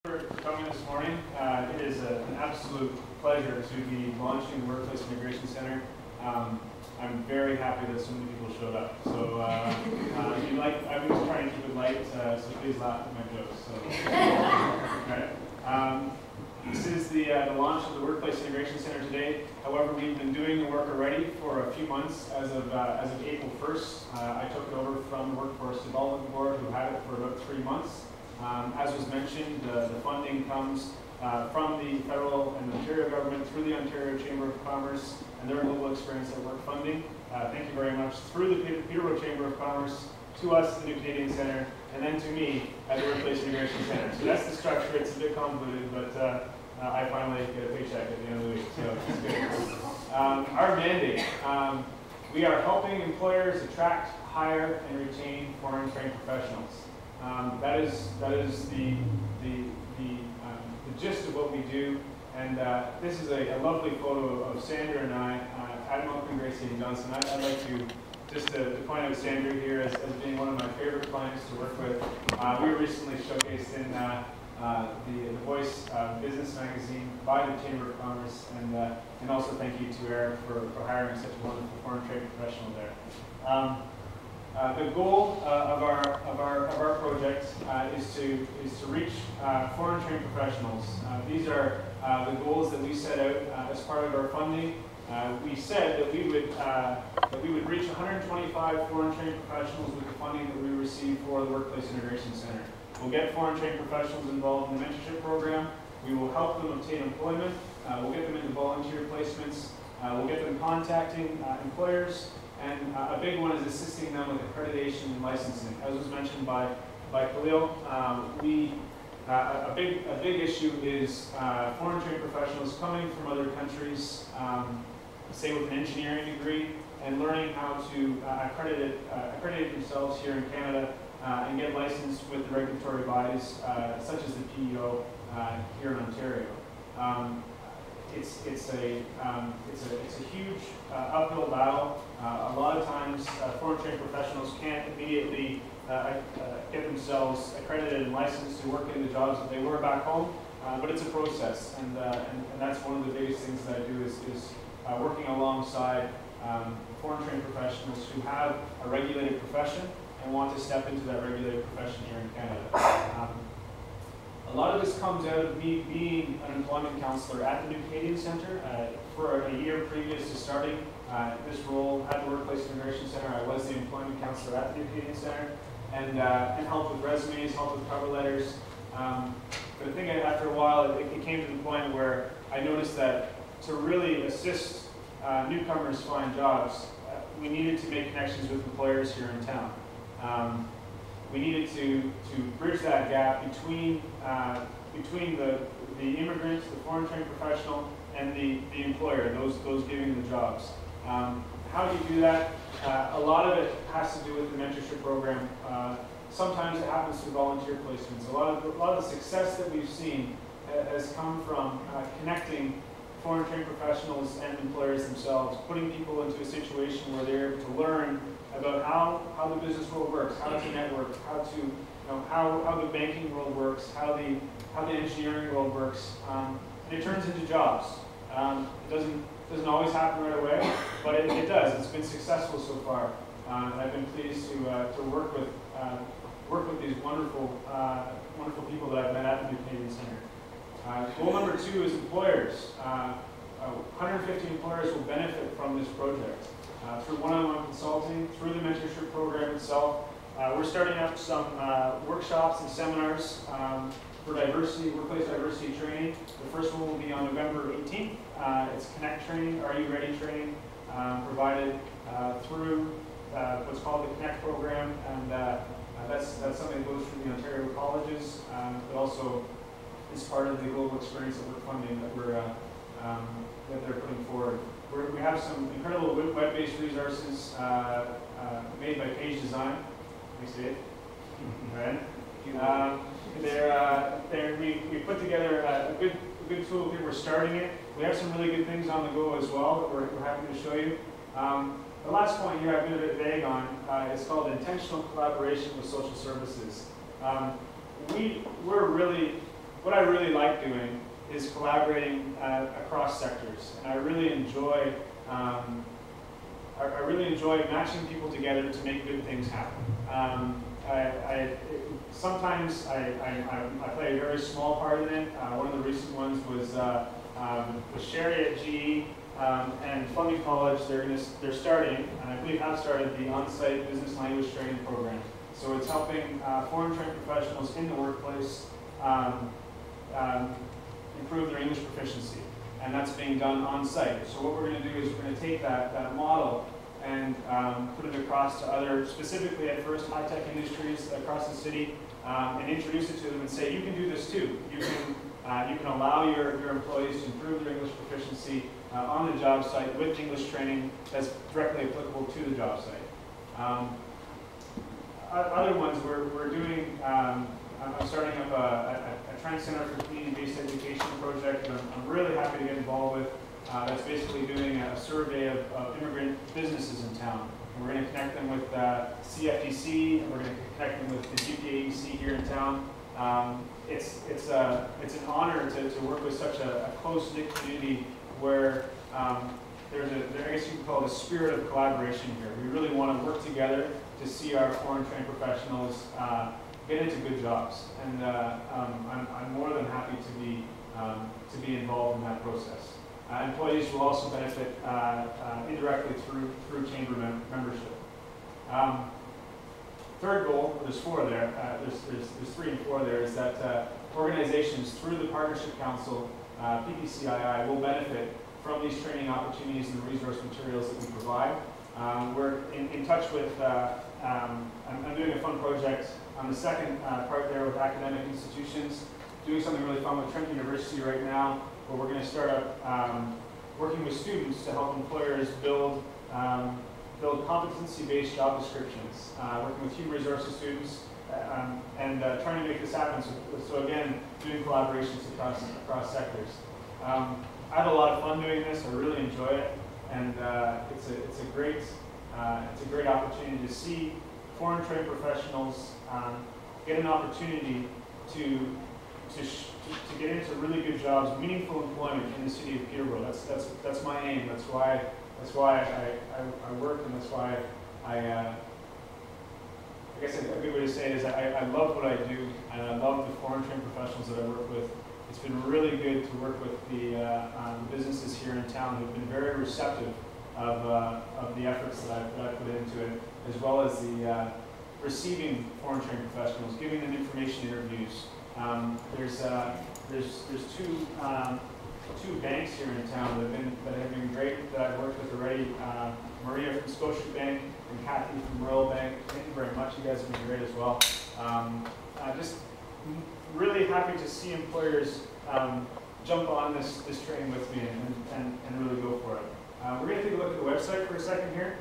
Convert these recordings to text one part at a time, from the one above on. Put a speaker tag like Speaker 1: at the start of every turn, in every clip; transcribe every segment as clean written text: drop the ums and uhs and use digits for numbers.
Speaker 1: For coming this morning. It is an absolute pleasure to be launching the Workplace Integration Center. I'm very happy that so many people showed up. So if you like, I'm just trying to keep it light, so please laugh at my jokes. So, this is the launch of the Workplace Integration Center today. However, we've been doing the work already for a few months. As of April 1st, I took it over from the Workforce Development Board, who had it for about 3 months. As was mentioned, the funding comes from the federal and Ontario government through the Ontario Chamber of Commerce and their Global Experience at Work funding. Thank you very much. Through the Peterborough Chamber of Commerce, to us, the New Canadian Centre, and then to me at the Workplace Integration Center. So that's the structure. It's a bit convoluted, but I finally get a paycheck at the end of the week, so it's good. Our mandate, we are helping employers attract, hire, and retain foreign trained professionals. That is the gist of what we do, and this is a lovely photo of Sandra and I, Adam Oakman, Gracie, and Johnson. I'd like to just to point out Sandra here as being one of my favorite clients to work with. We were recently showcased in the Voice Business magazine by the Chamber of Commerce, and also thank you to Eric for hiring such a wonderful foreign trade professional there. The goal of our project is to reach foreign trained professionals. These are the goals that we set out as part of our funding. We said that we would reach 125 foreign trained professionals with the funding that we receive for the Workplace Integration Center. We'll get foreign trained professionals involved in the mentorship program. We will help them obtain employment. We'll get them into volunteer placements. We'll get them contacting employers. And a big one is assisting them with accreditation and licensing. As was mentioned by Khalil, a big issue is foreign trained professionals coming from other countries, say with an engineering degree, and learning how to accredit themselves here in Canada and get licensed with the regulatory bodies such as the PEO here in Ontario. It's a huge uphill battle. A lot of times, foreign trained professionals can't immediately get themselves accredited and licensed to work in the jobs that they were back home, but it's a process, and that's one of the biggest things that I do is working alongside foreign trained professionals who have a regulated profession and want to step into that regulated profession here in Canada. A lot of this comes out of me being an employment counselor at the New Canadian Centre. For a year previous to starting this role at the Workplace Integration Center, I was the employment counselor at the New Canadian Centre and helped with resumes, helped with cover letters. But I think after a while it came to the point where I noticed that to really assist newcomers find jobs, we needed to make connections with employers here in town. We needed to bridge that gap between the immigrant, the foreign trained professional, and the employer, those giving the jobs. How do you do that? A lot of it has to do with the mentorship program. Sometimes it happens through volunteer placements. A lot of the success that we've seen has come from connecting foreign trained professionals and employers themselves, putting people into a situation where they're able to learn about how the business world works, how to network, how the banking world works, how the engineering world works, and it turns into jobs. It doesn't always happen right away, but it does. It's been successful so far, and I've been pleased to work with these wonderful people that I've met at the New Canadian Centre. Goal number 2 is employers. 150 employers will benefit from this project. Through one-on-one consulting, through the mentorship program itself. We're starting up some workshops and seminars for diversity, workplace diversity training. The first one will be on November 18th. It's Connect training, Are You Ready training, provided through what's called the Connect program, and that's something that goes through the Ontario colleges, but also is part of the Global Experience at Work funding that they're putting forward. We have some incredible web-based resources made by Page Design. Thanks, Dave. We put together a good tool here. We're starting it. We have some really good things on the go as well that we're happy to show you. The last point here I've been a bit vague on is called intentional collaboration with social services. We're really what I really like doing is collaborating across sectors, and I really enjoy matching people together to make good things happen. Sometimes I play a very small part in it. One of the recent ones was Sherry at GE and Fleming College. They're starting, and I believe have started, the on-site business language training program. So it's helping foreign trained professionals in the workplace improve their English proficiency, and that's being done on-site. So what we're going to do is we're going to take that model and put it across to other, specifically at first high-tech industries across the city, and introduce it to them and say, you can do this too. You can allow your employees to improve their English proficiency on the job site with English training that's directly applicable to the job site. Other ones we're doing, I'm starting up a Trent Center for Community-Based Education project that I'm really happy to get involved with. That's basically doing a survey of immigrant businesses in town. And we're going to connect them with CFTC, and we're going to connect them with the GPAEC here in town. It's an honor to work with such a close-knit community where there's I guess you could call it a spirit of collaboration here. We really want to work together to see our foreign trained professionals get into good jobs, and I'm more than happy to be involved in that process. Employees will also benefit indirectly through chamber membership. Third goal, there's four there. There's 3 and 4 there. Is that organizations through the Partnership Council, PPCII, will benefit from these training opportunities and the resource materials that we provide. We're in touch with. I'm doing a fun project on the second part there with academic institutions. Doing something really fun with Trent University right now, where we're going to start up working with students to help employers build competency-based job descriptions, working with human resources students, and trying to make this happen. So again, doing collaborations across sectors. I have a lot of fun doing this. I really enjoy it, and it's a great opportunity to see foreign trained professionals get an opportunity to get into really good jobs, meaningful employment in the city of Peterborough. That's my aim. That's why I work, and that's why I guess a good way to say it is I love what I do, and I love the foreign trained professionals that I work with. It's been really good to work with the businesses here in town who've been very receptive of the efforts that I put into it, as well as the receiving foreign trained professionals, giving them information interviews. There's two banks here in town that have been great that I've worked with already. Maria from Scotiabank and Kathy from Royal Bank. Thank you very much. You guys have been great as well. Just really happy to see employers jump on this training with me and really go for it. We're going to take a look at the website for a second here.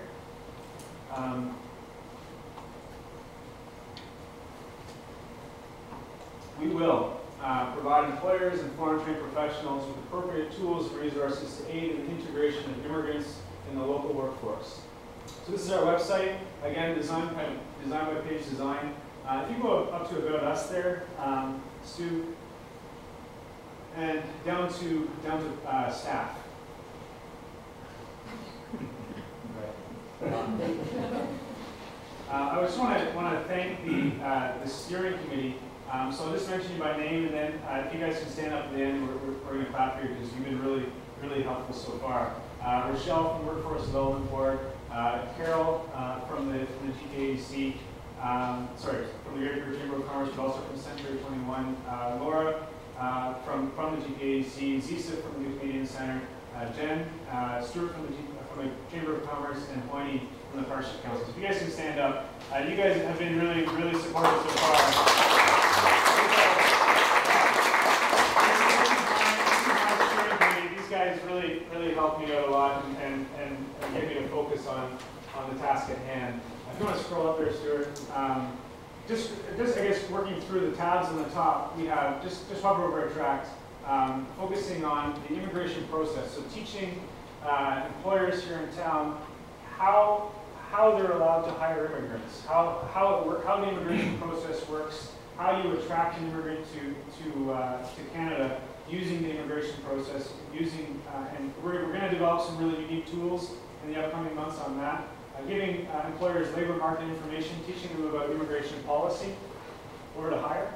Speaker 1: We will provide employers and foreign trained professionals with appropriate tools and resources to aid in the integration of immigrants in the local workforce. So this is our website. Again, design web page design. If you go up to About Us there, Stu, and down to staff. I just want to thank the steering committee. So I'll just mention you by name, and then if you guys can stand up at the end, we're going to clap for you because you've been really helpful so far. Rochelle from the Workforce Development Board, Carol from the GKAC, from the Greater Chamber of Commerce, but also from Century 21, Laura from the GKAC, Zisa from the Canadian Center, Jen Stewart from the Chamber of Commerce, and Hoyne from the Partnership Council. So if you guys can stand up, you guys have been really supportive so far. These guys really helped me out a lot and gave me a focus on the task at hand. If you want to scroll up there, Stuart. Just I guess working through the tabs on the top, we have just hover over a tract, focusing on the immigration process. So teaching employers here in town how they're allowed to hire immigrants, how the immigration process works, how you attract an immigrant to Canada using the immigration process, and we're going to develop some really unique tools in the upcoming months on that. Giving employers labor market information, teaching them about immigration policy, where to hire.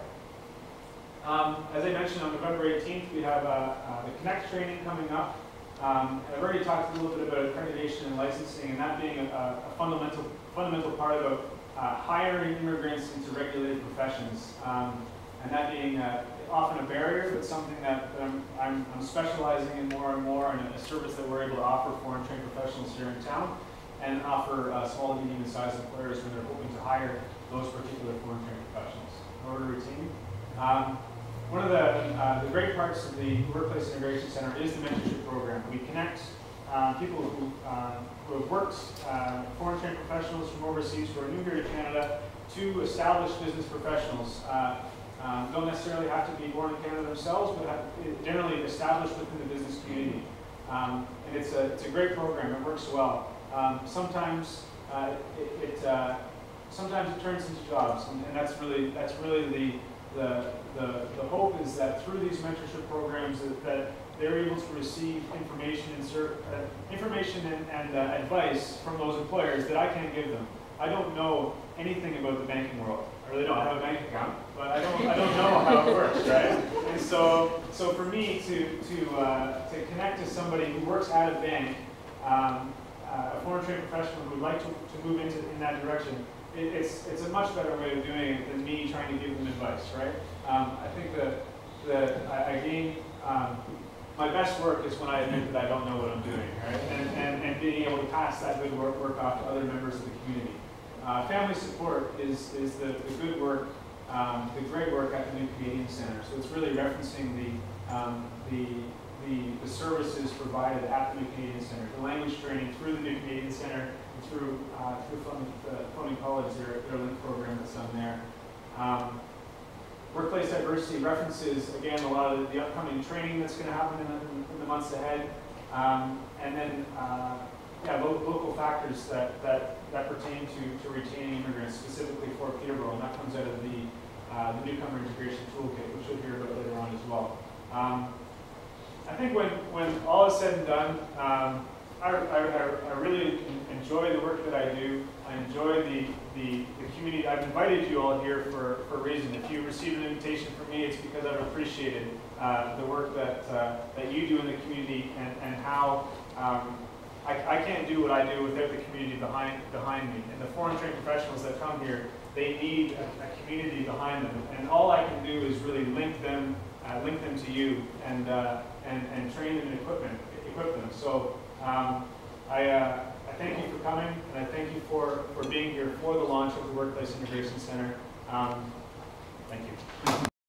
Speaker 1: As I mentioned, on November 18th, we have the Connect training coming up. I've already talked a little bit about accreditation and licensing, and that being a fundamental part of hiring immigrants into regulated professions, and that being often a barrier, but something that I'm specializing in more and more, and a service that we're able to offer foreign trained professionals here in town, and offer small to medium-sized employers when they're hoping to hire those particular foreign trained professionals. In order to retain. One of the great parts of the Workplace Integration Center is the mentorship program. We connect people who have worked, foreign trained professionals from overseas who are new here to Canada, to established business professionals. Don't necessarily have to be born in Canada themselves, but generally established within the business community. And it's a great program. It works well. Sometimes sometimes it turns into jobs, and that's really the hope is that through these mentorship programs that they're able to receive information and advice from those employers that I can't give them. I don't know anything about the banking world. I really don't have a bank account, but I don't know how it works, right? And so for me to connect to somebody who works at a bank, a foreign trained professional who would like to move in that direction, it's a much better way of doing it than me trying to give them advice, right? I think that I gain my best work is when I admit that I don't know what I'm doing, right? And being able to pass that good work off to other members of the community. Family support is the good work, the great work at the New Canadian Center. So it's really referencing the services provided at the New Canadian Center, the language training through the New Canadian Center, and through Fleming College, their link program that's on there. Workplace diversity references, again, a lot of the upcoming training that's going to happen in the months ahead. And then, local factors that pertain to retaining immigrants, specifically for Peterborough, and that comes out of the Newcomer Integration Toolkit, which you'll hear about later on as well. I think when all is said and done, I really enjoy the work that I do. I enjoy the community. I've invited you all here for a reason. If you receive an invitation from me, it's because I've appreciated the work that you do in the community, and how I can't do what I do without the community behind me. And the foreign trained professionals that come here, they need a community behind them. And all I can do is really link them to you, and train them and equip them. So I thank you for coming, and I thank you for being here for the launch of the Workplace Integration Center. Thank you.